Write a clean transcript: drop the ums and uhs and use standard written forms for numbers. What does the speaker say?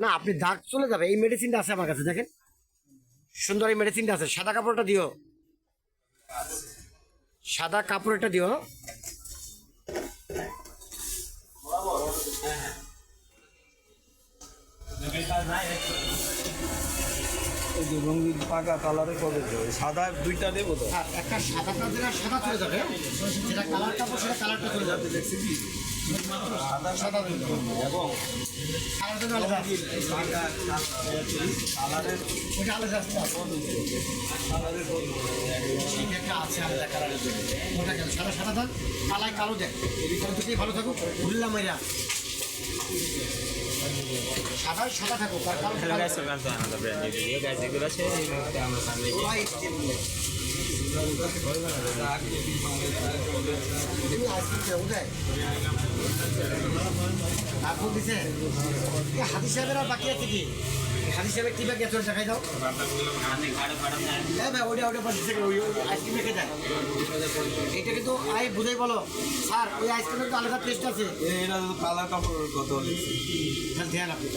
না, আপনি দাগ চলে যাবে। এই মেডিসিনটা আছে আমার কাছে, দেখেন সুন্দর এই মেডিসিনটা আছে। সাদা কাপড়টা দিও, সাদা কাপড়টা দিও। রঙিন পাকা কালারে কবে সাদা দুইটা দেবো তো। হ্যাঁ, একটা সাদা কাপড় সাদা চলে যাবে, যেটা কালার কাপড় সেটা কালারটা চলে যাবে। দেখছি কি সাদা সাদা এবং কালারটা আলাদা, কালারের ওটা আলাদা আছে। কালারের ঠিক একটা আছে আলাদা কালারের জন্য। ওটা কেন সাদা সাদা দাগ, কালাই কালো দেখ। এদিকে থেকেই ভালো থাকুক, ভুললাম মাইরা সাদা সাদা থাকুক আর কালো Hello guys, welcome to another brand new video guys. এগুলো আছে এই মুহূর্তে আমরা সামনে হাদি সাহেবের আর বাকি আছে কি? হাদি সাহেবের কি বাকি আছে দেখাই দাও। হ্যাঁ ভাই, ওইটা ওইটা আইসক্রিম রেখে দেয়। এটা কিন্তু আই বুঝাই বলো স্যার, ওই আইসক্রিমের তো আলাদা টেস্ট আছে। এটা কালার কাপড় কত ধ্যান আপনি